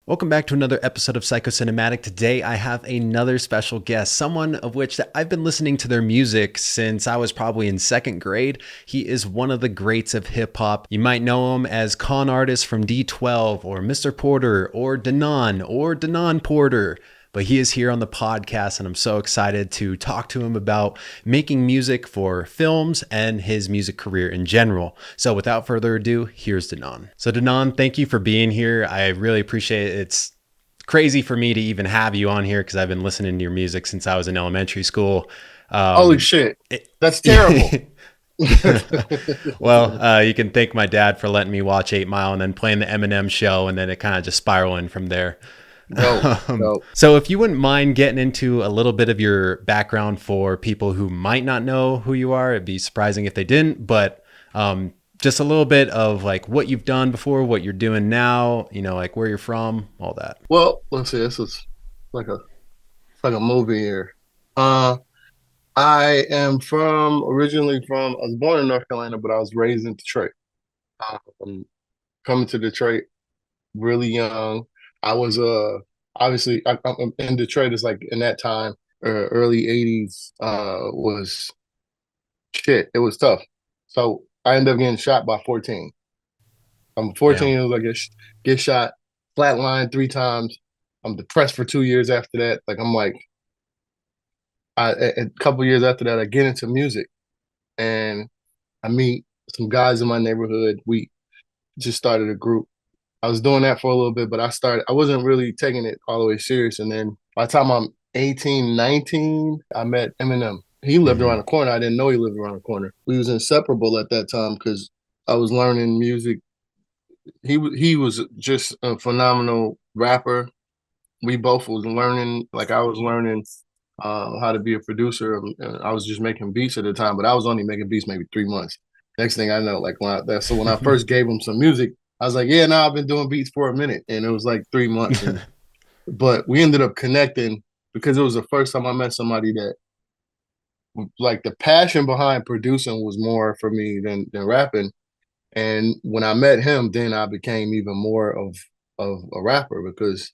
Welcome back to another episode of Psychocinematic. Today I have another special guest, someone of which that I've been listening to their music since I was probably in second grade. He is one of the greats of hip hop. You might know him as Con Artist from D12 or Mr. Porter or Denaun Porter. But he is here on the podcast, and I'm so excited to talk to him about making music for films and his music career in general. So without further ado, here's Denaun. So Denaun, thank you for being here. I really appreciate it. It's crazy for me to even have you on here because I've been listening to your music since I was in elementary school. Holy shit. It, That's terrible. well, you can thank my dad for letting me watch 8 Mile and then playing the Eminem show, and then it kind of just spiraling from there. Dope. Dope. So if you wouldn't mind getting into a little bit of your background for people who might not know who you are, it'd be surprising if they didn't, but just a little bit of like what you've done before, what you're doing now, like where you're from, all that. Well, let's see. This is like a like a movie here. Uh I am originally from I was born in North Carolina, but I was raised in Detroit. Um, Coming to Detroit really young. I was obviously I'm in Detroit is like in that time, early 80s was shit. It was tough. So I ended up getting shot by 14. I'm 14 Damn. years old, get shot, flatline 3 times. I'm depressed for 2 years after that. Like I'm like, a couple years after that, I get into music and I meet some guys in my neighborhood. We just started a group. I was doing that for a little bit, but I wasn't really taking it all the way serious. And then by the time I'm 18, 19, I met Eminem. He lived around Mm-hmm. the corner. I didn't know he lived around the corner. We was inseparable at that time because I was learning music. He was just a phenomenal rapper. We both was learning, like I was learning how to be a producer. I was just making beats at the time, but I was only making beats maybe 3 months. Next thing I know, like when I first gave him some music, I was like, yeah, now I've been doing beats for a minute, and it was like 3 months, and but we ended up connecting because it was the first time I met somebody that like the passion behind producing was more for me than rapping. And when I met him, then I became even more of a rapper because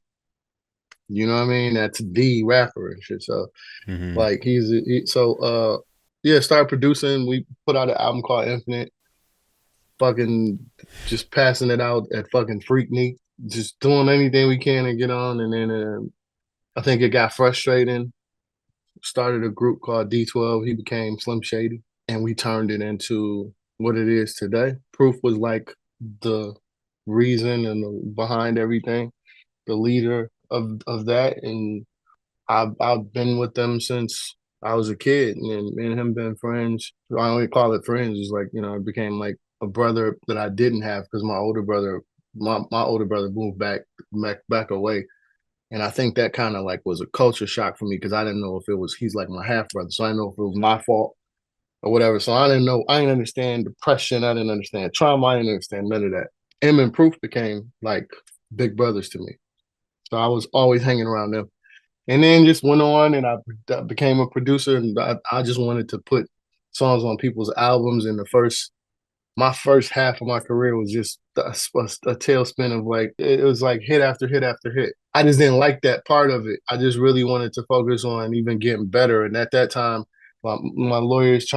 you know what I mean? That's the rapper and shit. So Mm-hmm. like yeah, started producing. We put out an album called Infinite, fucking just passing it out at fucking Freaknik, just doing anything we can to get on. And then I think it got frustrating. Started a group called D12. He became Slim Shady, and we turned it into what it is today. Proof was like the reason and behind everything, the leader of that, and I've been with them since I was a kid, and me and him been friends. I only call it friends. It's like it became like a brother that I didn't have because my older brother moved back away, and I think that kind of like was a culture shock for me because I didn't know if it was he's like my half brother, so I didn't know if it was my fault or whatever. So I didn't know. I didn't understand depression. I didn't understand trauma. I didn't understand none of that. Em and Proof became like big brothers to me, so I was always hanging around them. And then just went on and I became a producer and I just wanted to put songs on people's albums. And my first half of my career was just a tailspin of like, it was like hit after hit after hit. I just didn't like that part of it. I just really wanted to focus on even getting better. And at that time, my lawyers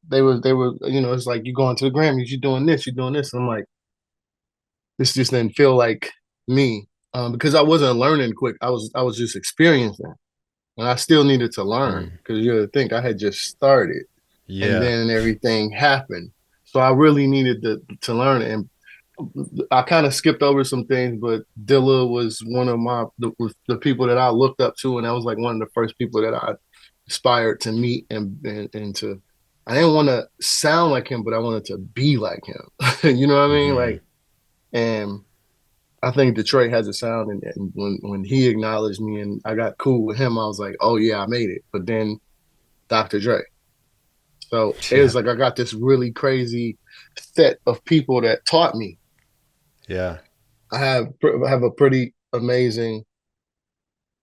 they were, it's like you going to the Grammys, you're doing this, you're doing this. And I'm like, this just didn't feel like me. Because I wasn't learning quick. I was just experiencing. And I still needed to learn Mm. because you think I had just started and Yeah. then everything happened. So I really needed to learn it. And I kind of skipped over some things, but Dilla was one of the people that I looked up to, and that was like one of the first people that I aspired to meet and to. I didn't want to sound like him, but I wanted to be like him. You know what I mean? Mm-hmm. Like, and I think Detroit has a sound, and when he acknowledged me and I got cool with him, I was like, oh yeah, I made it. But then Dr. Dre. So it Yeah. was like I got this really crazy set of people that taught me. Yeah. I have a pretty amazing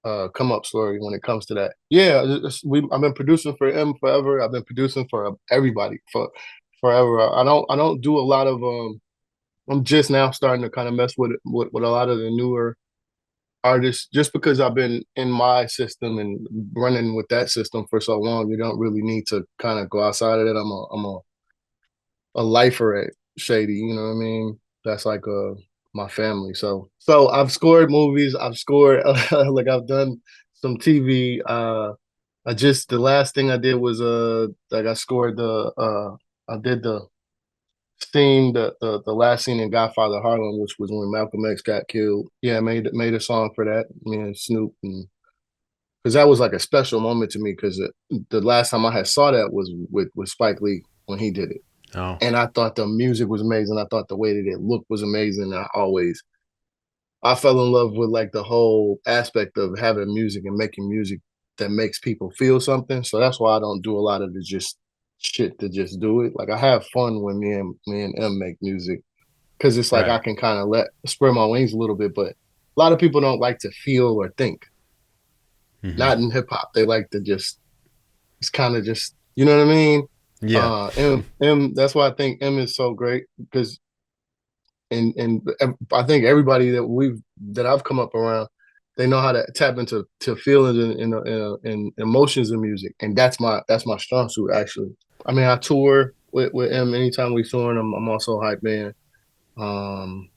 come up story when it comes to that. Yeah, I've been producing for him forever. I've been producing for everybody for forever. I don't do a lot of I'm just now starting to kind of mess with a lot of the newer. artists, just because I've been in my system and running with that system for so long, you don't really need to kind of go outside of it. I'm a lifer at Shady, you know what I mean? That's like my family. So I've scored movies, I've scored like I've done some TV. I just the last thing I did was like I scored I did the scene the last scene in Godfather Harlem, which was when Malcolm X got killed. Yeah, I made a song for that. Me and Snoop, and because that was like a special moment to me because the last time I had saw that was with Spike Lee when he did it, Oh, and I thought the music was amazing. I thought the way that it looked was amazing. I fell in love with like the whole aspect of having music and making music that makes people feel something. So that's why I don't do a lot of the just shit to just do it. Like I have fun when me and M make music because it's like I right. can kind of let spread my wings a little bit. But a lot of people don't like to feel or think. Hmm. Not in hip hop. They like to just it's kind of just you know what I mean. Yeah. M. That's why I think M is so great because and I think everybody that I've come up around, they know how to tap into feelings and emotions in music, and that's my strong suit actually. I mean, I tour with him anytime we tour. I'm also a hype man. Um,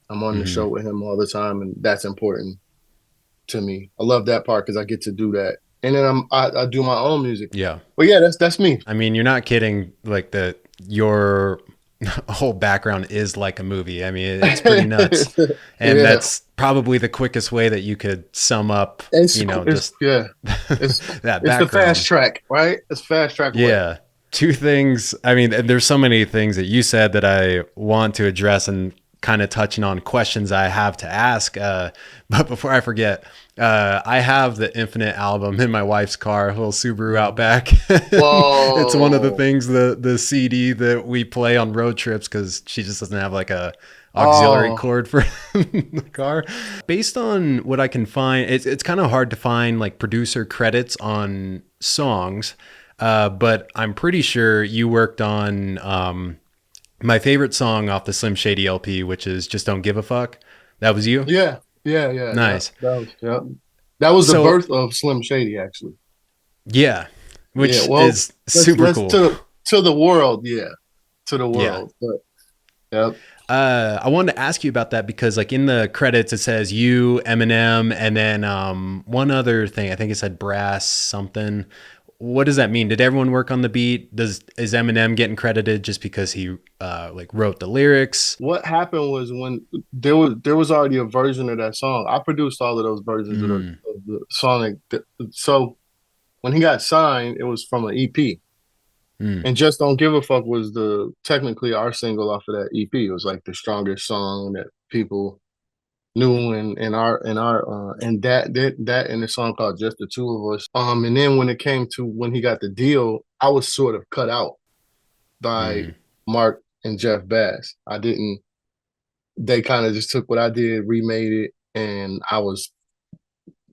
I'm on the Hmm. show with him all the time, and that's important to me. I love that part because I get to do that, and then I do my own music. Yeah. But yeah, that's me. I mean, you're not kidding. Like your whole background is like a movie. I mean, it's pretty nuts, and Yeah, that's probably the quickest way that you could sum up, it's just yeah, it's that it's the fast background. track, right? It's fast track way. Yeah. Two things. I mean, there's so many things that you said that I want to address and kind of touching on questions I have to ask. But before I forget, I have the Infinite album in my wife's car, a little Subaru Outback. It's one of the Whoa. things, the CD that we play on road trips because she just doesn't have like a auxiliary Oh, cord for the car. Based on what I can find, it's kind of hard to find like producer credits on songs. But I'm pretty sure you worked on my favorite song off the Slim Shady LP, which is "Just Don't Give a Fuck." That was you. yeah. Nice. That was the So birth of Slim Shady, actually. yeah, Yeah, which well, is super let's cool. to the world, yeah, to the Yeah. world. But yep. I wanted to ask you about that because, like, in the credits, it says you, Eminem, and then one other thing. I think it said Brass something. What does that mean? Did everyone work on the beat? Is Eminem getting credited just because he like wrote the lyrics? What happened was when there was already a version of that song. I produced all of those versions of Mm, the song. So when he got signed, it was from an EP. mm, And Just Don't Give a Fuck was the technically our single off of that EP. It was like the strongest song that people knew and that and the song called Just the Two of Us. And then when it came to when he got the deal, I was sort of cut out by mm, Mark and Jeff Bass. I didn't they kind of just took what I did, remade it, and I was,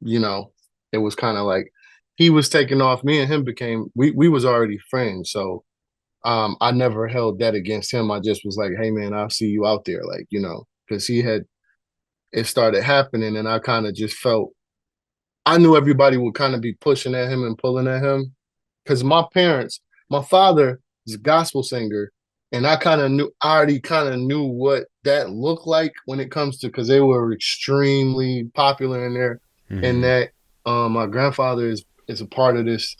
you know, it was kind of like he was taking off. Me and him became we was already friends, so I never held that against him. I just was like, hey man, I'll see you out there, like because he had it started happening, and I kind of just felt I knew everybody would kind of be pushing at him and pulling at him because my father is a gospel singer, and I already kind of knew what that looked like when it comes to because they were extremely popular in there, and mm. that my grandfather is a part of this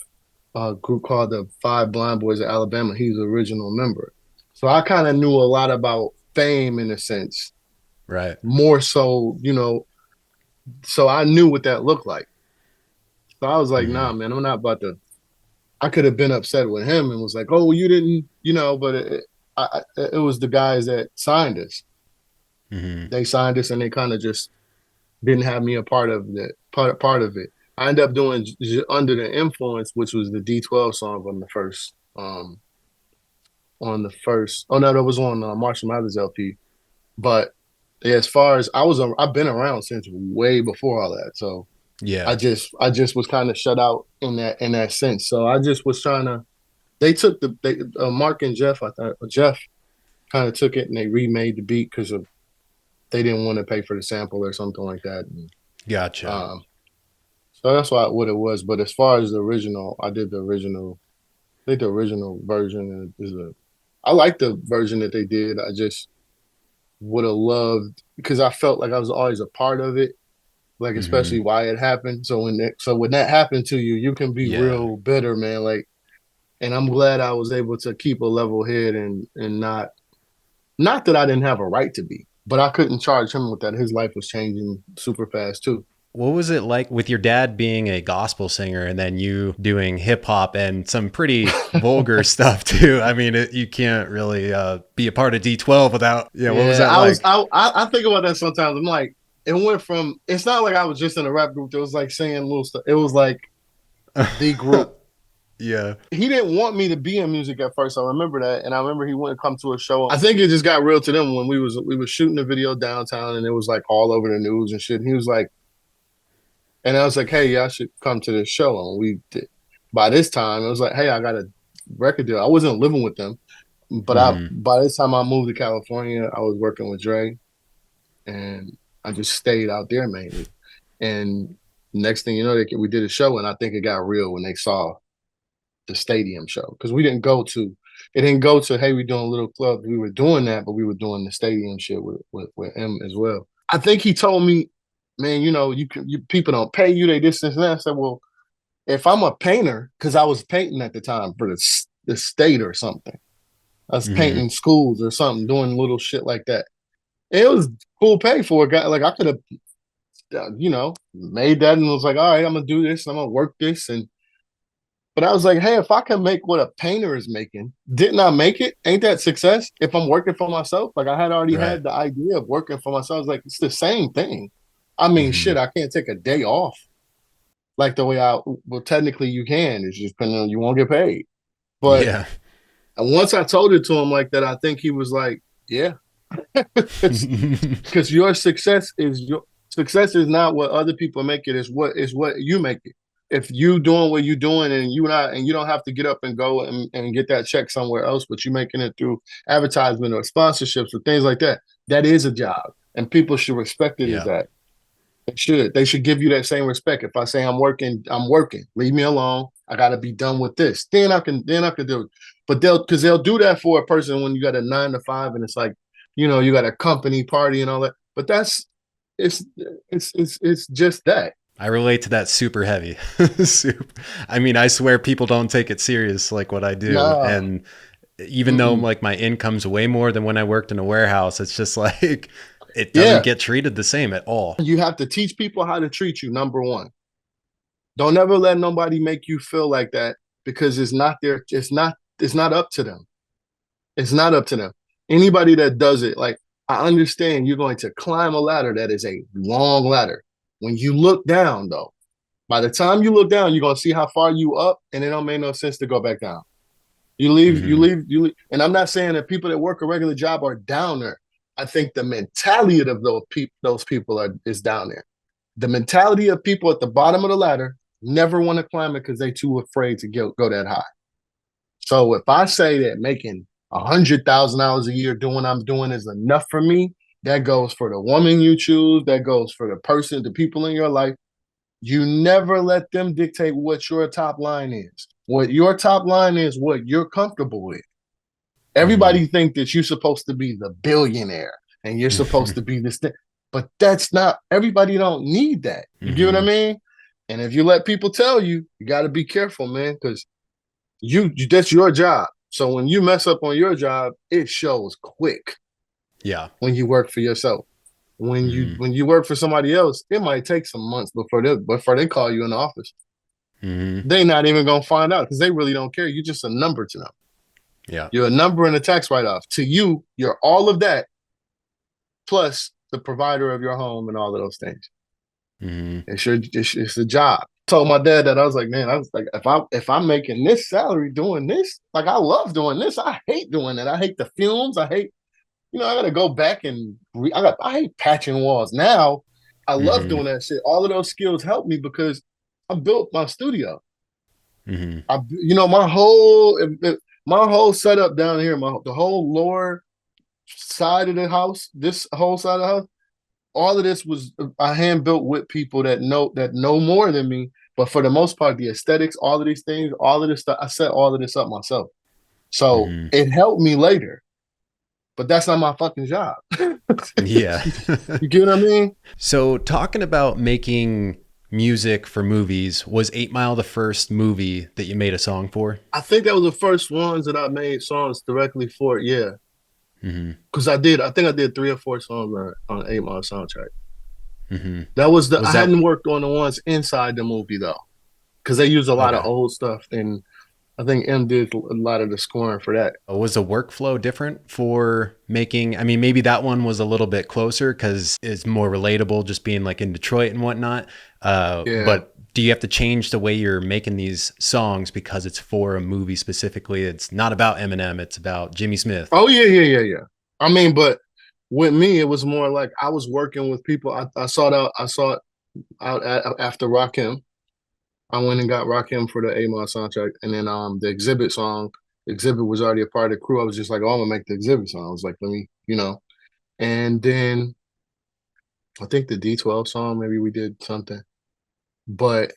group called the Five Blind Boys of Alabama. He's the original member, so I kind of knew a lot about fame in a sense, Right. more so, so I knew what that looked like. So I was like, nah, Mm, man, I'm not about to. I could have been upset with him and was like, oh, well, you didn't, but it was the guys that signed us. mm. They signed us and they kind of just didn't have me a part of it. Part of it. I ended up doing Under the Influence, which was the D12 song on the first. Oh no, that was on Marshall Mathers LP. But yeah, as far as I've been around since way before all that. So I Yeah. just was kind of shut out in that sense. So I just was trying to. They took Mark and Jeff. I thought Jeff kind of took it and they remade the beat because they didn't want to pay for the sample or something like that. Gotcha. Um, so that's what it was. But as far as the original, I did the original. I think the original version is a. I like the version that they did. I just would have loved because I felt like I was always a part of it, like Hmm. especially why it happened. So when that happened to you, you can be Yeah. real bitter, man. Like, and I'm glad I was able to keep a level head and not that I didn't have a right to be, but I couldn't charge him with that. His life was changing super fast too. What was it like with your dad being a gospel singer and then you doing hip hop and some pretty vulgar stuff too? I mean, you can't really be a part of D12 without, yeah. What was Yeah, that like? I think about that sometimes. I'm like, it went from it's not like I was just in a rap group that was like saying little stuff. It was like the group. Yeah. He didn't want me to be in music at first. I remember that, and I remember he wouldn't come to a show. I think it just got real to them when we was shooting a video downtown, and it was like all over the news and shit. And he was like, and I was like, hey, yeah, I should come to this show. And we did. By this time, it was like, hey, I got a record deal. I wasn't living with them, but I Hmm. by this time I moved to California. I was working with Dre, and I just stayed out there mainly. And next thing you know, we did a show, and I think it got real when they saw the stadium show because we didn't go to it didn't go to hey we're doing a little club. We were doing that, but we were doing the stadium shit with him as well. I think he told me, man, you people don't pay you, they this and that. I said, well, if I'm a painter, because I was painting at the time for the state or something. I was Hmm. painting schools or something, doing little shit like that. It was full pay for a guy. Like I could have, made that and was like, all right, I'm gonna do this. I'm gonna work this, and but I was like, hey, if I can make what a painter is making, didn't I make it? Ain't that success? If I'm working for myself, like I had already Right. had the idea of working for myself. I was like, it's the same thing. I mean, Hmm. shit, I can't take a day off like the way well, technically you can. It's just depending on you won't get paid. But Yeah. once I told it to him like that, I think he was like, yeah, because your success is not what other people make it. It's what you make it. If you doing what you doing and you don't have to get up and go and get that check somewhere else, but you making it through advertisement or sponsorships or things like that, that is a job, and people should respect it as Yeah. that. They should give you that same respect. If I say I'm working, I'm working. Leave me alone. I got to be done with this. Then I can do it. But they'll do that for a person when you got a 9 to 5 and it's like, you got a company party and all that. But it's it's just that. I relate to that super heavy. super. I mean, I swear people don't take it serious like what I do. Nah. And even though Mm-mm. like my income's way more than when I worked in a warehouse, it's just like it doesn't Yeah. get treated the same at all. You have to teach people how to treat you, number one. Don't ever let nobody make you feel like that because it's not up to them. It's not up to them. Anybody that does it, like I understand you're going to climb a ladder that is a long ladder. When you look down, though, by the time you look down, you're gonna see how far you up, and it don't make no sense to go back down. You leave, you Hmm. leave, you leave. And I'm not saying that people that work a regular job are down there. I think the mentality of those people is down there. The mentality of people at the bottom of the ladder never want to climb it because they're too afraid to go that high. So if I say that making $100,000 a year doing what I'm doing is enough for me, that goes for the woman you choose, that goes for the person, the people in your life. You never let them dictate what your top line is. What your top line is, what you're comfortable with. Hmm. Everybody think that you're supposed to be the billionaire and you're supposed to be this thing, but that's not. Everybody don't need that. You get what I Hmm. mean? And if you let people tell you, you got to be careful, man, because that's your job. So when you mess up on your job, it shows quick Yeah. when you work for yourself. When you Hmm. when you work for somebody else, it might take some months before they call you in the office. Hmm. They not even gonna find out because they really don't care. You're just a number to them. Yeah. You're a number in a tax write-off. To you, you're all of that plus the provider of your home and all of those things. Hmm. It's a job. Told my dad that I was like, man, I was like, if I'm making this salary doing this, like I love doing this. I hate doing that. I hate the fumes. I hate, I gotta go back and I hate patching walls. Now I love Hmm. doing that shit. All of those skills help me because I built my studio. Hmm. My whole setup down here, the whole lower side of the house, this whole side of the house, all of this was I hand built with people that know more than me. But for the most part, the aesthetics, all of these things, all of this stuff, I set all of this up myself. So Hmm. it helped me later, but that's not my fucking job. Yeah. You get what I mean? So, talking about making music for movies, was 8 Mile the first movie that you made a song for? I think that was the first ones that I made songs directly for. Yeah, Hmm. because I did. I think I did 3 or 4 songs on 8 Mile soundtrack. Hmm. That was the. Was I that hadn't worked on the ones inside the movie though, because they use a lot of okay? old stuff, and I think M did a lot of the scoring for that. Was the workflow different for making? I mean, maybe that one was a little bit closer because it's more relatable, just being like in Detroit and whatnot. Yeah. But do you have to change the way you're making these songs because it's for a movie specifically? It's not about Eminem; it's about Jimmy Smith. Oh yeah, yeah, yeah, yeah. I mean, but with me, it was more like I was working with people. I sought out. I sought out after Rakim. I went and got Rakim for the 8 Mile soundtrack, and then the Exhibit song. Exhibit was already a part of the crew. I was just like, oh, I'm gonna make the Exhibit song. I was like, let me, And then I think the D12 song, maybe we did something, but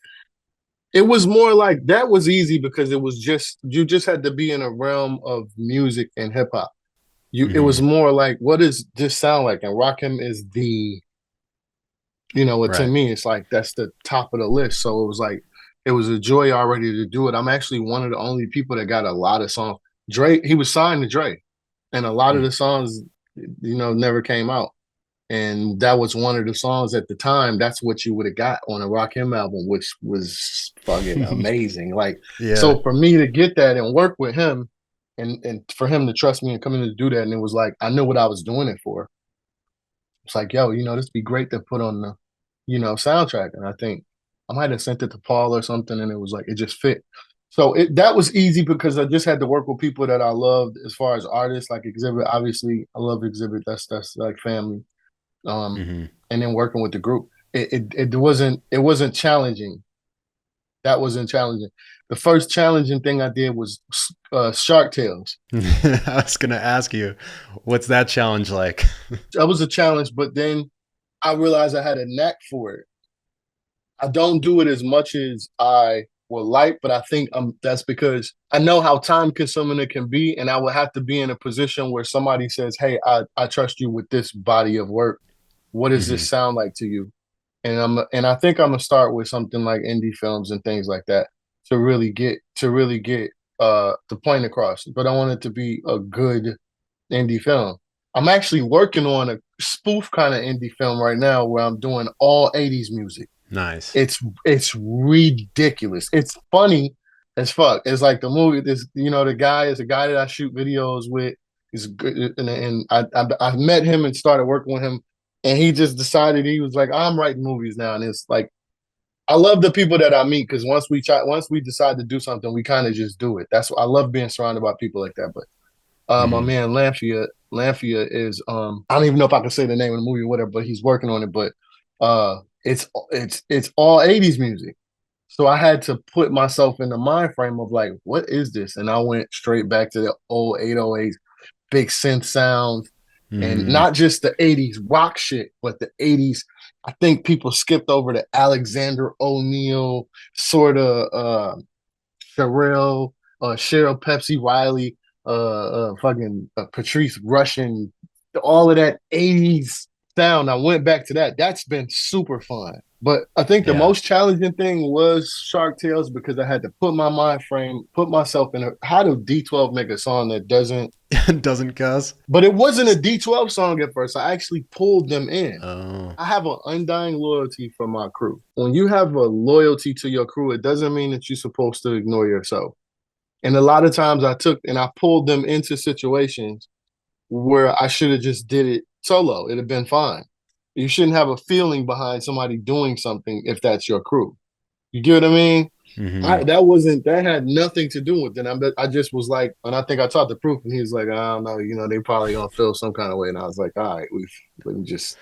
it was more like that was easy because it was just you just had to be in a realm of music and hip hop. It was Hmm. more like what does this sound like? And Rakim is to Right. me, it's like that's the top of the list. So it was like it was a joy already to do it. I'm actually one of the only people that got a lot of songs. Dre, he was signed to Dre, and a lot of the songs, never came out. And that was one of the songs at the time. That's what you would have got on a Rakim album, which was fucking amazing. Like, Yeah. so for me to get that and work with him, and for him to trust me and come in to do that, and it was like I knew what I was doing it for. It's like, yo, this would be great to put on the, soundtrack. And I think I might have sent it to Paul or something, and it was like it just fit. So that was easy because I just had to work with people that I loved as far as artists, like Exhibit. Obviously, I love Exhibit. That's like family. Um, Hmm. and then working with the group, it wasn't challenging. That wasn't challenging. The first challenging thing I did was Shark Tales. I was gonna ask you, what's that challenge like? That was a challenge, but then I realized I had a knack for it. I don't do it as much as I would like, but I think that's because I know how time consuming it can be, and I would have to be in a position where somebody says, "Hey, I trust you with this body of work. What does Hmm. this sound like to you?" And I think I'm gonna start with something like indie films and things like that to really get the point across. But I want it to be a good indie film. I'm actually working on a spoof kind of indie film right now where I'm doing all 80s music. Nice. It's ridiculous. It's funny as fuck. It's like the movie. The guy is a guy that I shoot videos with. He's good, and I met him and started working with him, and he just decided he was like, I'm writing movies now, and it's like I love the people that I meet because once we decide to do something, we kind of just do it. That's I love being surrounded by people like that. But my Hmm. man Lanfia is I don't even know if I can say the name of the movie or whatever, but he's working on it. But it's all 80s music. So I had to put myself in the mind frame of like, what is this? And I went straight back to the old 808s, big synth sounds, and Hmm. not just the 80s rock shit, but the 80s. I think people skipped over the Alexander O'Neal sort of Sherelle, Cheryl Pepsi Riley, fucking Patrice Russian, all of that 80s sound. I went back to that. That's been super fun. But I think the Yeah. most challenging thing was Shark Tales because I had to put my mind frame, put myself in how do D12 make a song that doesn't, Doesn't cuss. but it wasn't a D12 song at first. I actually pulled them in. Oh. I have an undying loyalty for my crew. When you have a loyalty to your crew, it doesn't mean that you're supposed to ignore yourself. And a lot of times I took and I pulled them into situations where I should have just did it solo. It'd have been fine. You shouldn't have a feeling behind somebody doing something if that's your crew. You get what I mean? Hmm. That had nothing to do with it. I just was like, and I think I talked to Proof, and he was like, I don't know, they probably gonna feel some kind of way. And I was like, all right, let me just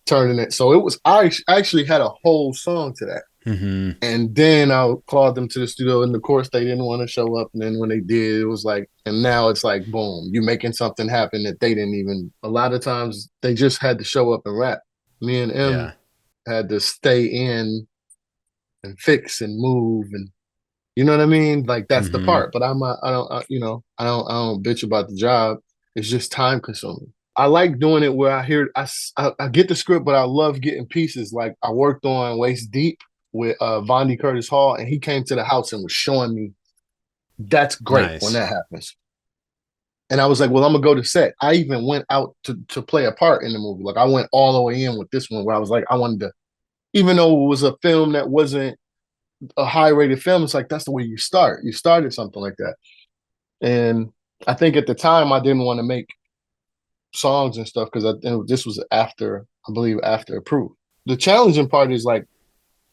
turn it. So it was. I actually had a whole song to that. Hmm. And then I called them to the studio, and of course they didn't want to show up. And then when they did, it was like, and now it's like, boom, you making something happen that they didn't even. A lot of times they just had to show up and rap. Me and M Yeah. had to stay in and fix and move, and you know what I mean? Like that's the Mm-hmm. part. But I don't, I don't bitch about the job. It's just time consuming. I like doing it where I hear, I get the script, but I love getting pieces. Like I worked on Waist Deep with Vondi Curtis Hall, and he came to the house and was showing me. That's great when Nice. that happens. And I was like, well, I'm gonna go to set. I even went out to play a part in the movie. Like I went all the way in with this one where I was like, I wanted to, even though it was a film that wasn't a high rated film, it's like that's the way you start. You started something like that. And I think at the time I didn't want to make songs and stuff because this was after, I believe, after Approved. The challenging part is like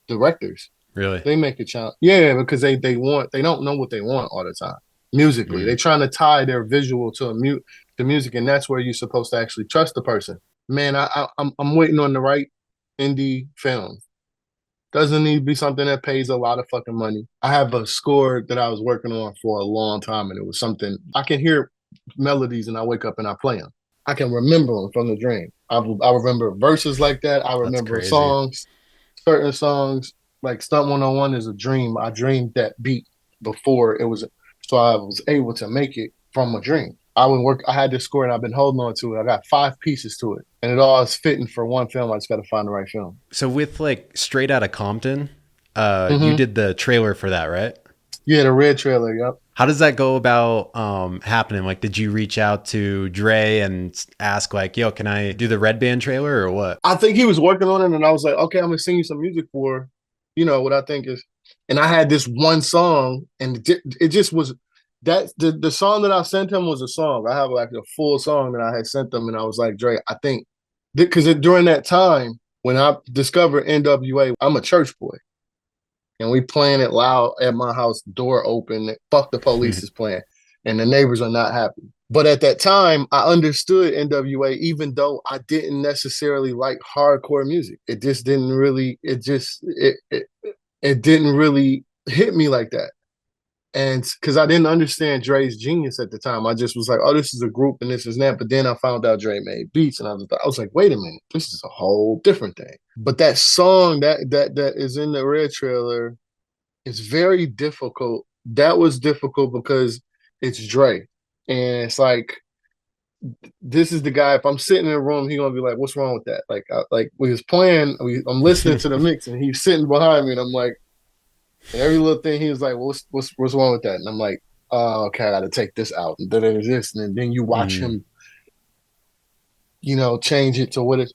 directors. Really? They make a challenge, yeah, because they don't know what they want all the time musically. Mm. They're trying to tie their visual to to music, and that's where you're supposed to actually trust the person. Man, I'm waiting on the right indie film. Doesn't need to be something that pays a lot of fucking money. I have a score that I was working on for a long time, and it was something I can hear melodies, and I wake up and I play them. I can remember them from the dream. I remember verses like that. I That's remember crazy. songs, certain songs. Like Stunt 101 is a dream. I dreamed that beat before it was, so I was able to make it from a dream. I would work. I had this score, and I've been holding on to it. I got 5 pieces to it, and it all is fitting for one film. I just got to find the right film. So with like Straight Outta Compton, you Mm-hmm. did the trailer for that, right? Yeah, the red trailer. Yep. How does that go about happening? Like, did you reach out to Dre and ask like, "Yo, can I do the Red Band trailer or what?" I think he was working on it, and I was like, okay, I'm gonna sing you some music for, what I think is. And I had this one song, and it just was that the song that I sent him was a song. I have like a full song that I had sent them, and I was like, Dre, I think because during that time when I discovered NWA, I'm a church boy, and we playing it loud at my house, door open. Fuck the police is playing, and the neighbors are not happy. But at that time, I understood NWA, even though I didn't necessarily like hardcore music. It just didn't really. It didn't really hit me like that. And because I didn't understand Dre's genius at the time, I just was like, "Oh, this is a group and this is that." But then I found out Dre made beats, and I was like, "Wait a minute, this is a whole different thing." But that song that is in the Red trailer, it's very difficult. That was difficult because it's Dre. And it's like this is the guy. If I'm sitting in a room, he's gonna be like, "What's wrong with that?" Like we was playing. I'm listening to the mix, and he's sitting behind me, and I'm like, and every little thing he was like, "What's wrong with that?" And I'm like, "Oh, okay, I got to take this out." And then there's this, and then you watch Mm. him, change it to what it's.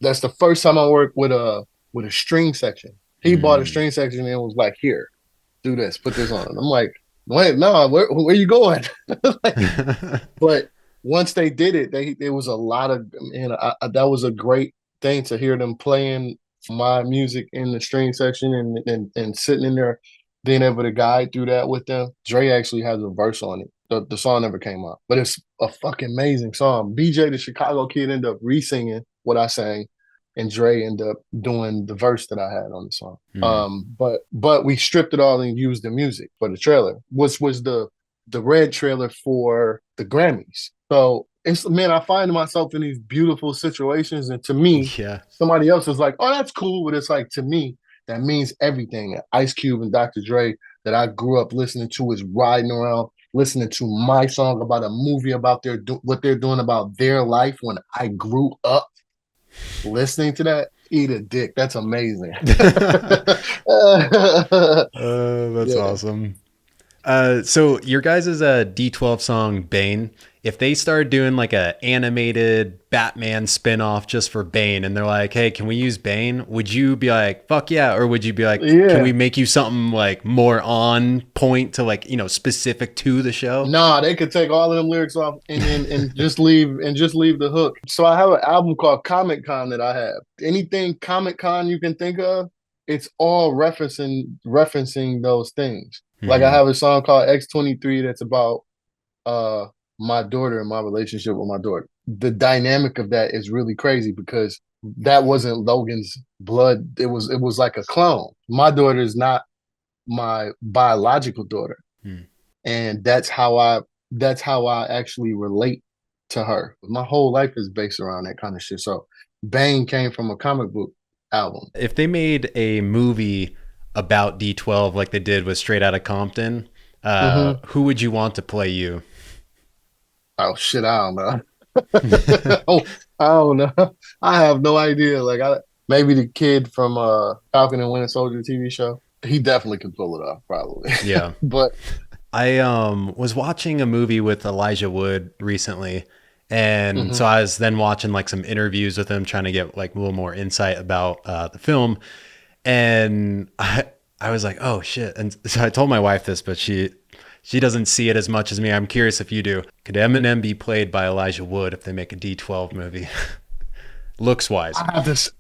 That's the first time I worked with a string section. He bought a Mm. string section and was like, "Here, do this, put this on." And I'm like, wait, no, where you going? Like, but once they did it, it was a lot of, that was a great thing to hear them playing my music in the string section and sitting in there, being able to guide through that with them. Dre actually has a verse on it. The song never came out, but it's a fucking amazing song. BJ, the Chicago kid, ended up re-singing what I sang, and Dre ended up doing the verse that I had on the song. Mm. But we stripped it all and used the music for the trailer, which was the red trailer for the Grammys. So it's, man, I find myself in these beautiful situations, and to me, Yeah. somebody else is like, "Oh, that's cool," but it's like to me that means everything. Ice Cube and Dr. Dre that I grew up listening to is riding around listening to my song about a movie about what they're doing about their life when I grew up listening to that. Eat a dick. That's amazing. That's Yeah. awesome. So your guys' D12 song Bane, if they started doing like a animated Batman spin-off just for Bane and they're like, "Hey, can we use Bane?" Would you be like, "Fuck yeah," or would you be like, "Can we Yeah. make you something like more on point to like, specific to the show?" Nah, they could take all of them lyrics off and just leave the hook. So I have an album called Comic Con that I have. Anything Comic Con you can think of, it's all referencing those things. Like I Hmm. have a song called X-23 that's about uh my daughter and my relationship with my daughter. The dynamic of that is really crazy because that wasn't Logan's blood. It was like a clone. My daughter is not my biological daughter, Hmm. and that's how I actually relate to her. My whole life is based around that kind of shit. So Bane came from a comic book album. If they made a movie about D12 like they did with Straight Outta Compton, Hmm. who would you want to play you? Oh shit, I don't know. Oh, I don't know. I have no idea. Like maybe the kid from Falcon and Winter Soldier TV show. He definitely could pull it off, probably. Yeah. But I was watching a movie with Elijah Wood recently, and so mhm. I was then watching like some interviews with him, trying to get like a little more insight about the film. And I was like, oh shit! And so I told my wife this, but she doesn't see it as much as me. I'm curious if you do. Could Eminem be played by Elijah Wood if they make a D12 movie, looks wise?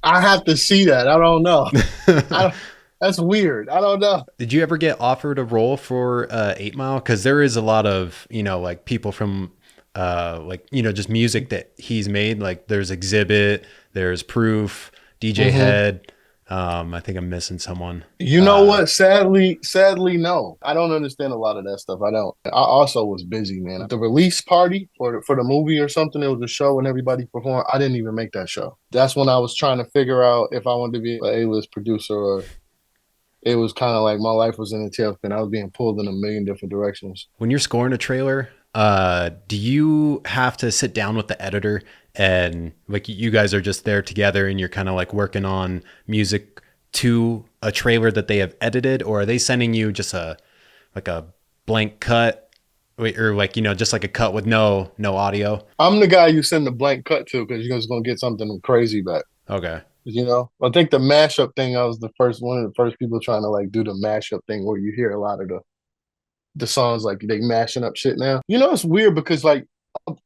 I have to see that. I don't know. I don't, that's weird. I don't know. Did you ever get offered a role for 8 Mile? Because there is a lot of like people from like just music that he's made. Like there's Exhibit, there's Proof, DJ Hmm. Head. I think I'm missing someone. You know what? Sadly, no. I don't understand a lot of that stuff. I don't. I also was busy, man. The release party for the movie or something, it was a show and everybody performed. I didn't even make that show. That's when I was trying to figure out if I wanted to be an A-list producer or it was kind of like my life was in a tailspin. I was being pulled in a million different directions. When you're scoring a trailer, do you have to sit down with the editor and like you guys are just there together and you're kind of like working on music to a trailer that they have edited, or are they sending you just a like a blank cut or like just like a cut with no audio? I'm the guy you send the blank cut to because you're just gonna get something crazy back. Okay. I think the mashup thing. I was the first one of the first people trying to like do the mashup thing where you hear a lot of the songs like they mashing up shit now. It's weird because like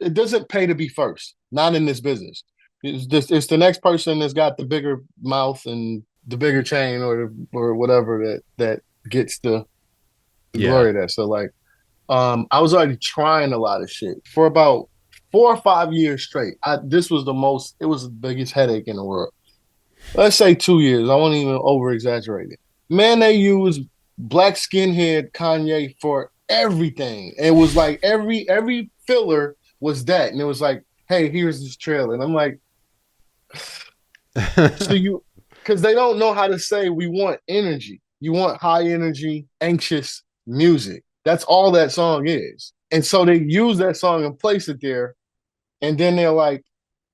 it doesn't pay to be first. Not in this business. It's the next person that's got the bigger mouth and the bigger chain or whatever that gets the Yeah. glory of that. So like I was already trying a lot of shit for about 4 or 5 years straight. This was it was the biggest headache in the world. Let's say 2 years. I won't even over exaggerate it. Man, they use black skinhead Kanye for everything. It was like every filler was that, and it was like, hey, here's this trailer, and I'm like, so you, because they don't know how to say we want energy. You want high energy, anxious music. That's all that song is, and so they use that song and place it there, and then they're like,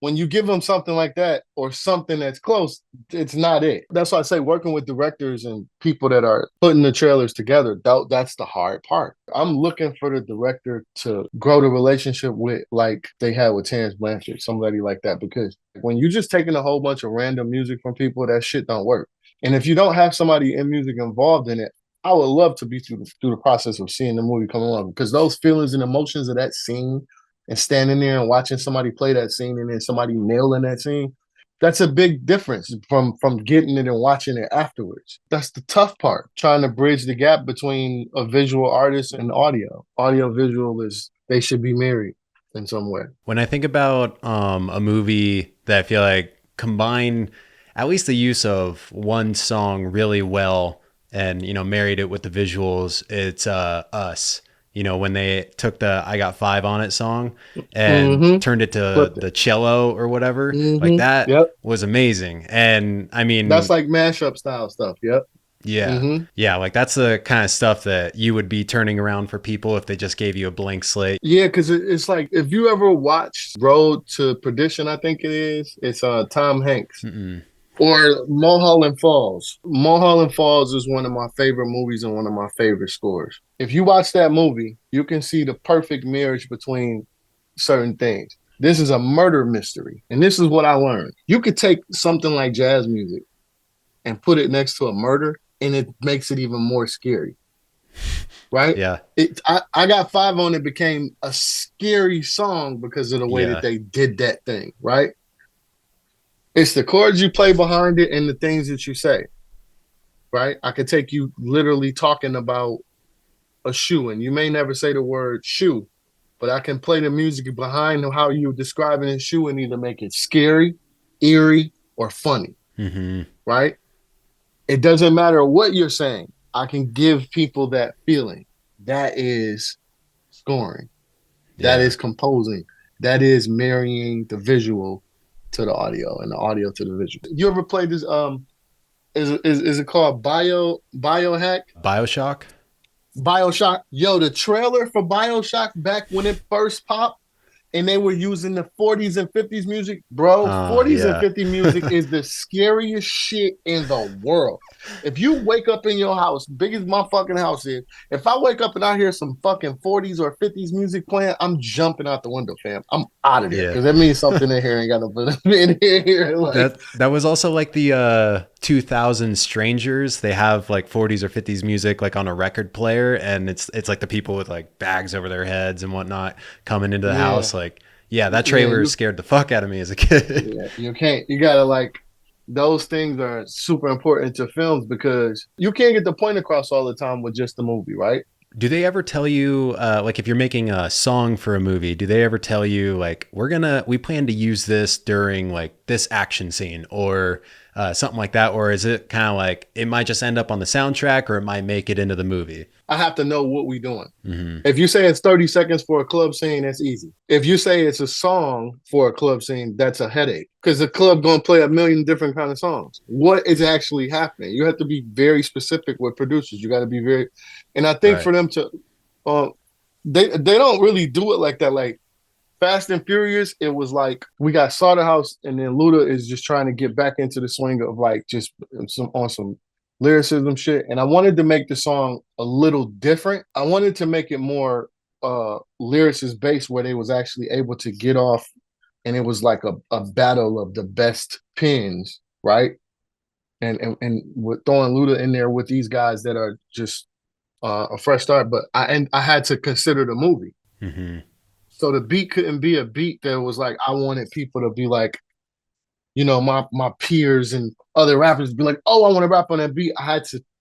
when you give them something like that or something that's close, it's not it. That's why I say working with directors and people that are putting the trailers together, that's the hard part. I'm looking for the director to grow the relationship with like they had with Terrence Blanchard, somebody like that. Because when you're just taking a whole bunch of random music from people, that shit don't work. And if you don't have somebody in music involved in it, I would love to be through the process of seeing the movie come along because those feelings and emotions of that scene and standing there and watching somebody play that scene and then somebody nailing that scene, that's a big difference from getting it and watching it afterwards. That's the tough part, trying to bridge the gap between a visual artist and audio. Audio visual is they should be married in some way. When I think about a movie that I feel like combined at least the use of one song really well and married it with the visuals, it's Us. When they took the I Got Five on It song and Mm-hmm. turned it to Flipped it. the cello or whatever, like Mm-hmm. that Yep. was amazing. And I That's mean, like mashup style stuff. Yep. yeah. Mm-hmm. Yeah, like that's the kind of stuff that you would be turning around for people if they just gave you a blank slate. Yeah, because it's like if you ever watched Road to Perdition, I think it is. It's Tom Hanks. Mm-mm. Or Mulholland Falls. Mulholland Falls is one of my favorite movies and one of my favorite scores. If you watch that movie, you can see the perfect marriage between certain things. This is a murder mystery. And this is what I learned. You could take something like jazz music and put it next to a murder, and it makes it even more scary, right? Yeah. I Got Five on It became a scary song because of the way that Yeah. they did that thing, right? It's the chords you play behind it and the things that you say, right? I could take you literally talking about a shoe, and you may never say the word shoe, but I can play the music behind how you're describing a shoe and either make it scary, eerie, or funny, Mm-hmm. right? It doesn't matter what you're saying. I can give people that feeling. That is scoring. That Yeah. is composing. That is marrying the visual to the audio and the audio to the visual. You ever played this? Is it called Biohack? BioShock? Bioshock. Yo, the trailer for Bioshock back when it first popped and they were using the 40s and 50s music, bro. 40s and Yeah. 50s music is the scariest shit in the world. If you wake up in your house, big as my fucking house is, if I wake up and I hear some fucking 40s or 50s music playing, I'm jumping out the window, fam. I'm out of there Yeah. because that means something in here ain't got no in here. Like, That was also like the 2000 Strangers. They have like 40s or 50s music like on a record player, and it's like the people with like bags over their heads and whatnot coming into the yeah, house. Like, yeah, that yeah, trailer scared the fuck out of me as a kid. yeah, you can't. You gotta like those things are super important to films because you can't get the point across all the time with just the movie, right? Do they ever tell you, like, if you're making a song for a movie, do they ever tell you, like, we plan to use this during, like, this action scene or something like that? Or is it kind of like it might just end up on the soundtrack or it might make it into the movie? I have to know what we're doing. Mm-hmm. If you say it's 30 seconds for a club scene, that's easy. If you say it's a song for a club scene, that's a headache because the club gonna play a million different kind of songs. What is actually happening? You have to be very specific with producers. You got to be very, and I think Right. for them to, um, they don't really do it like that. Like Fast and Furious, it was like we got Slaughterhouse, and then Luda is just trying to get back into the swing of like just some lyricism shit. And I wanted to make the song a little different. I wanted to make it more lyricist based, where they was actually able to get off, and it was like a battle of the best pins, right? And with throwing Luda in there with these guys that are just a fresh start. But I had to consider the movie. Mm-hmm. So the beat couldn't be a beat that was like I wanted people to be like, my peers and other rappers be like, oh, I want to rap on that beat. I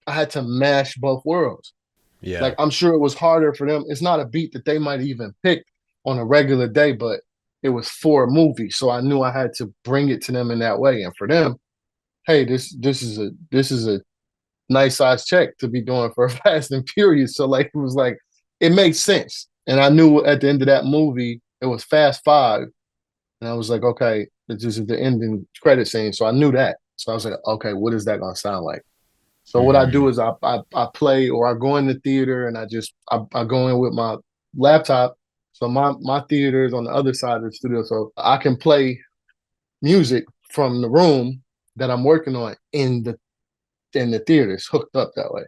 had to mash both worlds. Yeah. Like I'm sure it was harder for them. It's not a beat that they might even pick on a regular day, but it was for a movie. So I knew I had to bring it to them in that way. And for them, hey, this is a nice size check to be doing for Fast and Furious. So like it was like it made sense. And I knew at the end of that movie it was Fast Five, and I was like, okay, this is the ending credit scene. So I knew that. So I was like, okay, what is that gonna sound like? So what I Mm-hmm. do is I play or I go in the theater and I go in with my laptop. So my theater is on the other side of the studio, so I can play music from the room that I'm working on in the theaters hooked up that way.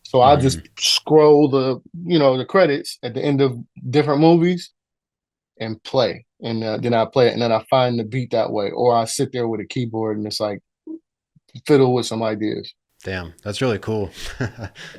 So I Mm-hmm. just scroll the credits at the end of different movies and play, and then I play it, and then I find the beat that way, or I sit there with a keyboard and it's like fiddle with some ideas. Damn, that's really cool.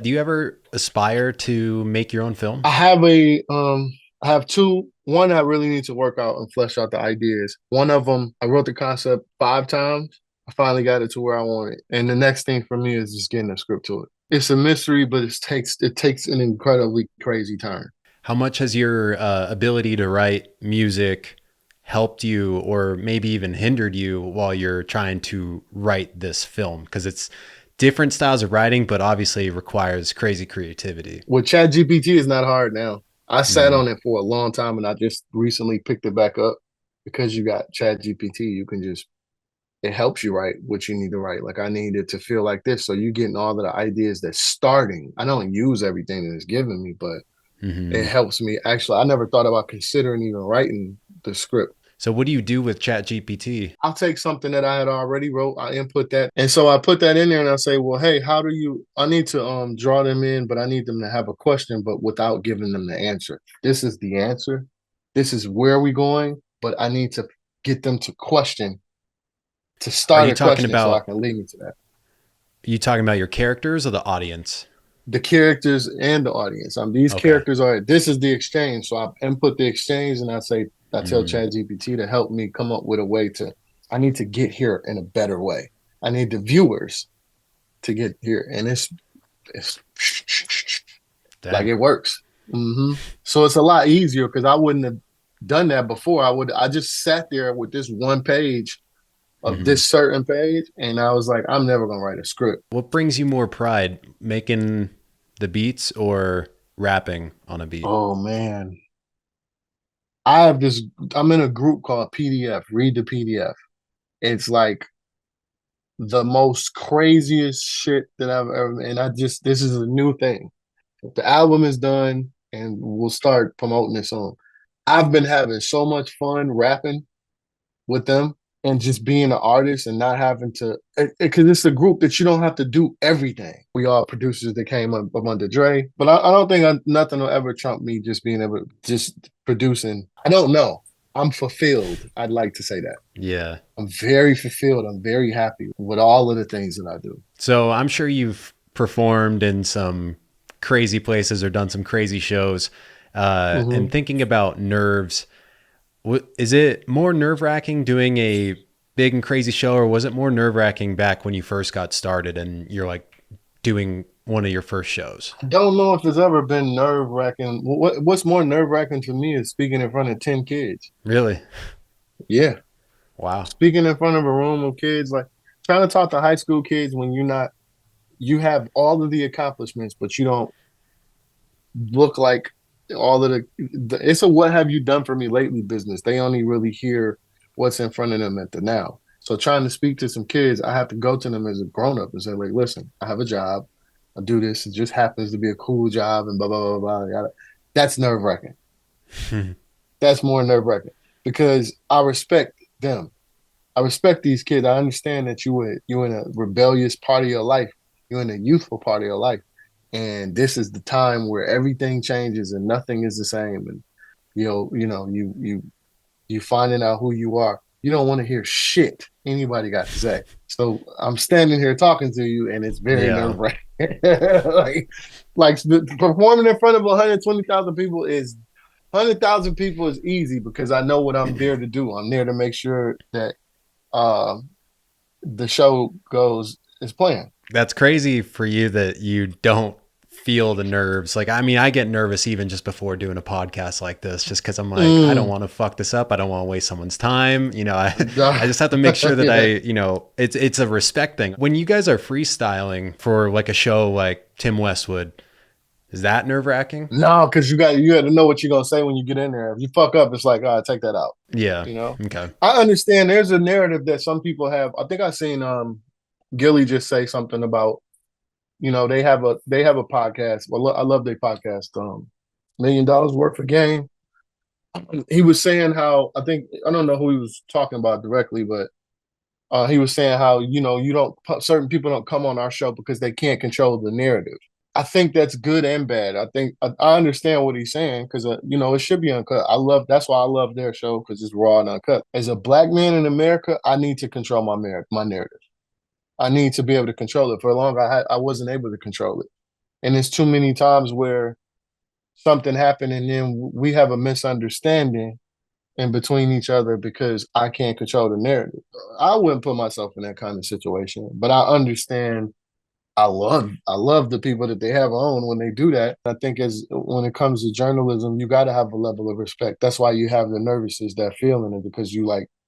Do you ever aspire to make your own film? I have I have two. One I really need to work out and flesh out the ideas. One of them I wrote the concept 5 times. I finally got it to where I want it. And the next thing for me is just getting a script to it. It's a mystery, but it takes an incredibly crazy turn. How much has your ability to write music helped you or maybe even hindered you while you're trying to write this film? Because it's different styles of writing, but obviously requires crazy creativity. With ChatGPT, it's not hard now. I sat Mm-hmm. on it for a long time, and I just recently picked it back up because you got ChatGPT. You can just it helps you write what you need to write. Like I need it to feel like this, so you getting all of the ideas that's starting. I don't use everything that it's giving me, but it Mm-hmm. helps me. Actually, I never thought about considering even writing the script. So what do you do with ChatGPT? I'll take something that I had already wrote, I input that. And so I put that in there and I say, well, hey, how do you I need to draw them in, but I need them to have a question, but without giving them the answer. This is the answer. This is where we going, but I need to get them to question, to Are start you a talking question so I about can lead me to that. your characters or the audience? The characters and the audience. These Okay. characters are this is the exchange. So I input the exchange and I tell Mm-hmm. ChatGPT to help me come up with a way to I need to get here in a better way. I need the viewers to get here. And it's like Dang. it works. So it's a lot easier because I wouldn't have done that before. I just sat there with this one page of Mm-hmm. this certain page and I was like, I'm never gonna write a script. What brings you more pride, making the beats or rapping on a beat? Oh man. I have this I'm in a group called PDF, Read the PDF. It's like the most craziest shit that I've ever, and this is a new thing. If the album is done and we'll start promoting this song, I've been having so much fun rapping with them and just being an artist and not having to, because it's a group that you don't have to do everything. We all producers that came up under Dre, but I don't think nothing will ever trump me just being able to just producing. I don't know. I'm fulfilled. I'd like to say that. Yeah. I'm very fulfilled. I'm very happy with all of the things that I do. So I'm sure you've performed in some crazy places or done some crazy shows. And Mm-hmm. thinking about nerves, is it more nerve wracking doing a big and crazy show, or was it more nerve wracking back when you first got started and you're like doing one of your first shows? I don't know if it's ever been nerve wracking. What's more nerve wracking to me is speaking in front of 10 kids. Really? Yeah. Wow. Speaking in front of a room of kids, like trying to talk to high school kids when you have all of the accomplishments, but you don't look like all of it's a what have you done for me lately business. They only really hear what's in front of them at the now. So trying to speak to some kids, I have to go to them as a grown up and say, like, listen, I have a job. I do this. It just happens to be a cool job and blah, blah, blah, blah. That's nerve wracking. That's more nerve wracking because I respect them. I respect these kids. I understand that you in a rebellious part of your life. You're in a youthful part of your life. And this is the time where everything changes and nothing is the same. And you finding out who you are. You don't want to hear shit anybody got to say. So I'm standing here talking to you, and it's very Yeah. nerve wracking. like performing in front of 120,000 people is 100,000 people is easy because I know what I'm there to do. I'm there to make sure that uh, the show goes as planned. That's crazy for you that you don't feel the nerves. Like, I mean, I get nervous even just before doing a podcast like this, just because I'm like, I don't want to fuck this up. I don't want to waste someone's time. I just have to make sure that Yeah. it's a respect thing. When you guys are freestyling for like a show like Tim Westwood, is that nerve wracking? No, because you got to know what you're gonna say when you get in there. If you fuck up, it's like, all right, take that out. Yeah. You know, Okay. I understand. There's a narrative that some people have. I think I seen Gilly just say something about they have a podcast. Well, I love their podcast. $1 million worth for game. He was saying how I don't know who he was talking about directly, but he was saying how you don't certain people don't come on our show because they can't control the narrative. I think that's good and bad. I think I understand what he's saying because it should be uncut. That's why I love their show because it's raw and uncut. As a black man in America, I need to control my narrative. I need to be able to control it. For a long, I wasn't able to control it, and there's too many times where something happened and then we have a misunderstanding in between each other because I can't control the narrative. I wouldn't put myself in that kind of situation, but I understand. I love the people that they have on when they do that. I think as when it comes to journalism, you got to have a level of respect. That's why you have the nervousness, that feeling, and because you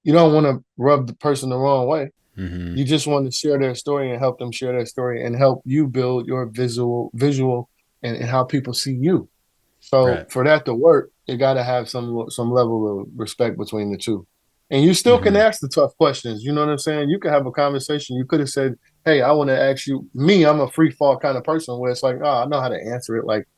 don't want to rub the person the wrong way. Mm-hmm. You just want to share their story and help them share their story and help you build your visual and how people see you. So Right. for that to work, you got to have some level of respect between the two. And you still can Mm-hmm. ask the tough questions. You know what I'm saying? You could have a conversation. You could have said, "Hey, I want to ask you." Me, I'm a free fall kind of person where it's like, "Oh, I know how to answer it." Like,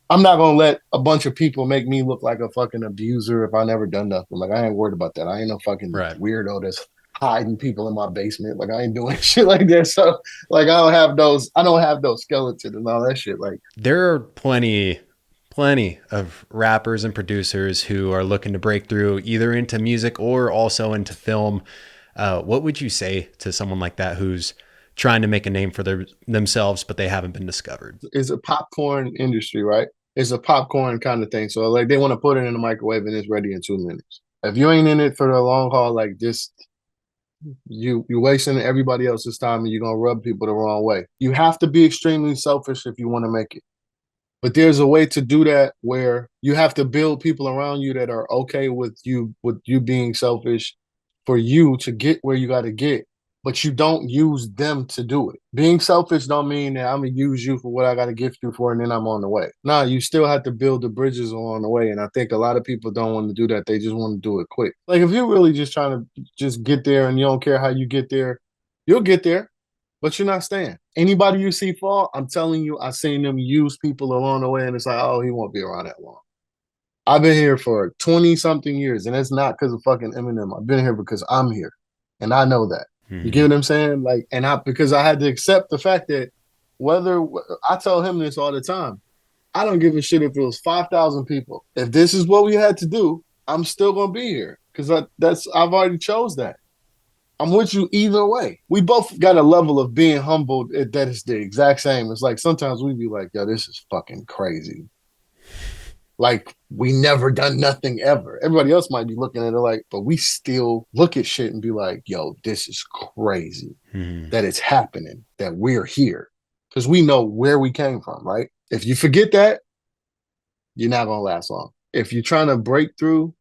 I'm not gonna let a bunch of people make me look like a fucking abuser if I never done nothing. Like, I ain't worried about that. I ain't no fucking Right. weirdo that's hiding people in my basement. Like, I ain't doing shit like that. So, like, I don't have those skeletons and all that shit. Like, There are plenty of rappers and producers who are looking to break through either into music or also into film. What would you say to someone like that who's trying to make a name for themselves, but they haven't been discovered? it's a popcorn industry, right? It's a popcorn kind of thing. So, like, they want to put it in the microwave and it's ready in 2 minutes. If you ain't in it for the long haul, like, just you're wasting everybody else's time and you're gonna rub people the wrong way. You have to be extremely selfish if you want to make it. But there's a way to do that where you have to build people around you that are okay with you being selfish for you to get where you got to get. but you don't use them to do it. Being selfish don't mean that I'm gonna use you for what I gotta gift you for, and then I'm on the way. Nah, you still have to build the bridges along the way. And I think a lot of people don't want to do that. They just want to do it quick. Like if you're really just trying to just get there and you don't care how you get there, you'll get there, but you're not staying. Anybody you see fall, I'm telling you, I've seen them use people along the way, and it's like, oh, he won't be around that long. I've been here for 20 something years, and it's not because of fucking Eminem. I've been here because I'm here, and I know that. You get what I'm saying? Like, and because I had to accept the fact that whether I tell him this all the time, I don't give a shit if it was 5,000 people. If this is what we had to do, I'm still gonna be here because I've already chose that. I'm with you either way. We both got a level of being humbled that is the exact same. It's like sometimes we be like, yo, this is fucking crazy. Like we never done nothing ever. Everybody else might be looking at it like, but we still look at shit and be like, yo, this is crazy that it's happening, that we're here. Because we know where we came from, right? If you forget that, you're not gonna last long. If you're trying to break through,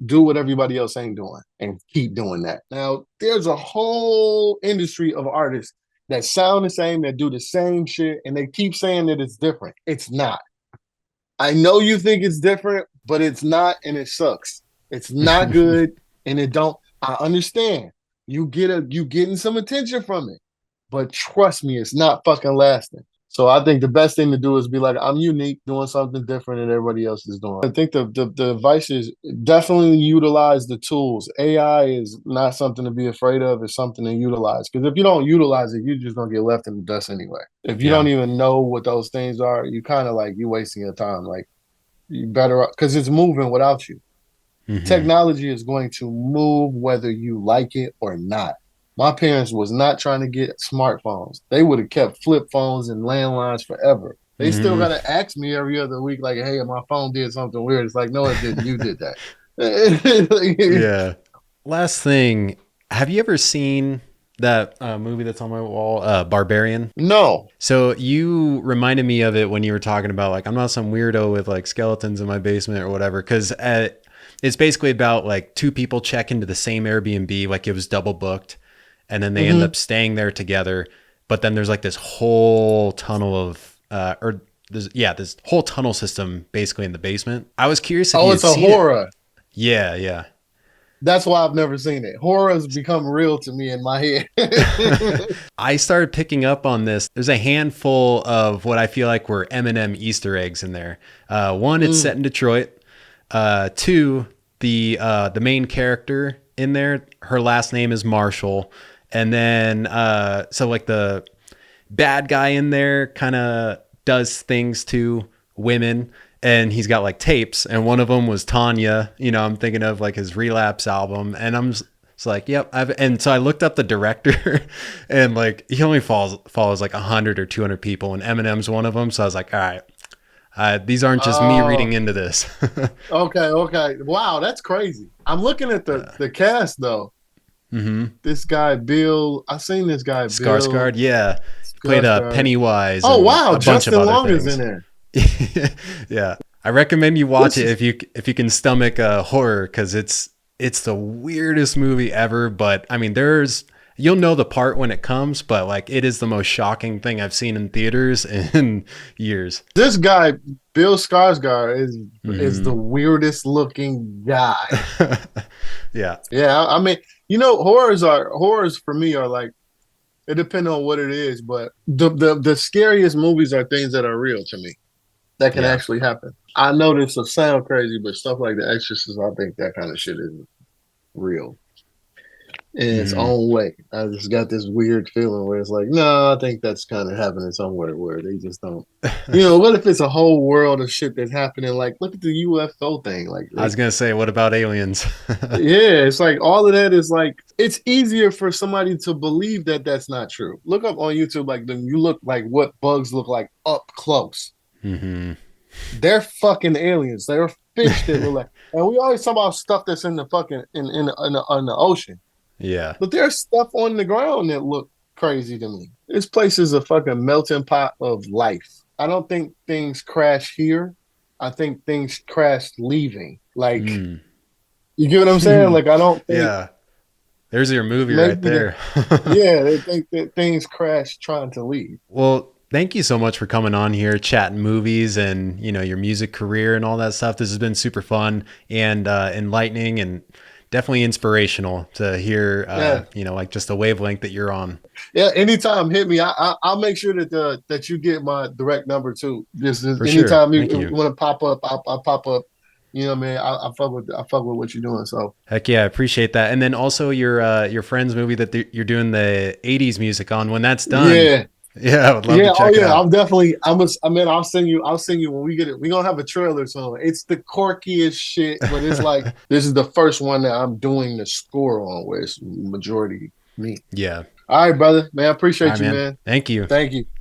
do what everybody else ain't doing and keep doing that. Now, there's a whole industry of artists that sound the same, that do the same shit, and they keep saying that it's different. It's not. I know you think it's different, but it's not, and it sucks. It's not good, and it don't. I understand. You getting some attention from it, but trust me, it's not fucking lasting. So I think the best thing to do is be like, I'm unique, doing something different than everybody else is doing. I think the advice is definitely utilize the tools. AI is not something to be afraid of. It's something to utilize. Because if you don't utilize it, you're just gonna get left in the dust anyway. If you don't even know what those things are, you kind of like you're wasting your time. Like you better because it's moving without you. Technology is going to move whether you like it or not. My parents was not trying to get smartphones. They would have kept flip phones and landlines forever. They still got to ask me every other week, like, hey, my phone did something weird. It's like, no, it didn't. You did that. Yeah. Last thing, have you ever seen that movie that's on my wall, Barbarian? No. So you reminded me of it when you were talking about like, I'm not some weirdo with like skeletons in my basement or whatever. Cause it's basically about like two people check into the same Airbnb, like it was double booked, and then they end up staying there together. But then there's like this whole tunnel of, this whole tunnel system basically in the basement. I was curious if it's a horror. Yeah, yeah. That's why I've never seen it. Horror has become real to me in my head. I started picking up on this. There's a handful of what I feel like were Eminem Easter eggs in there. One, it's set in Detroit. Two, the main character in there, her last name is Marshall. And then, so like the bad guy in there kind of does things to women, and he's got like tapes, and one of them was Tanya. You know, I'm thinking of like his Relapse album, and it's like, yep. And so I looked up the director, and like he only follows like 100 or 200 people, and Eminem's one of them. So I was like, all right, these aren't just me reading into this. Okay. Wow, that's crazy. I'm looking at the cast though. This guy Bill, I've seen this guy Skarsgård, yeah, played Pennywise. Oh wow, a bunch Justin of other Long things. is in there. Yeah, I recommend you watch it if you can stomach horror, because it's the weirdest movie ever. But I mean, you'll know the part when it comes, but like it is the most shocking thing I've seen in theaters in years. This guy Bill Skarsgård is the weirdest looking guy. Yeah. I mean, you know, horrors for me are like, it depends on what it is, but the scariest movies are things that are real to me, that can actually happen. I know this will sound crazy, but stuff like The Exorcist, I think that kind of shit is real in its own way. I just got this weird feeling where it's like, no, I think that's kind of happening somewhere where they just don't. You know, what if it's a whole world of shit that's happening? Like, look at the UFO thing. Like, I was gonna say, what about aliens? yeah, it's like all of that is like, it's easier for somebody to believe that that's not true. Look up on YouTube, like you look like what bugs look like up close. They're fucking aliens. They're fish that look like, and we always talk about stuff that's in the fucking in the ocean. Yeah. But there's stuff on the ground that look crazy to me. This place is a fucking melting pot of life. I don't think things crash here. I think things crash leaving. Like, you get what I'm saying? Like, I don't think There's your movie right Maybe there. they think that things crash trying to leave. Well, thank you so much for coming on here, chatting movies and your music career and all that stuff. This has been super fun and enlightening and definitely inspirational to hear. Yeah, Like just the wavelength that you're on. yeah. Anytime, hit me. I'll make sure that you get my direct number too. Just For sure. anytime Thank you you. want to pop up, I'll pop up. You know, man. I fuck with what you're doing. So Heck yeah, I appreciate that. And then also your friend's movie that you're doing the '80s music on. When that's done, yeah, yeah, I would love to yeah. Oh check it yeah. out. I'm definitely. I mean, I'll send you when we get it. We're gonna have a trailer soon. It's the quirkiest shit, but it's like this is the first one that I'm doing the score on, where it's majority me. Yeah. All right, brother. Man, I All appreciate right, you, man. man. Thank you. Thank you.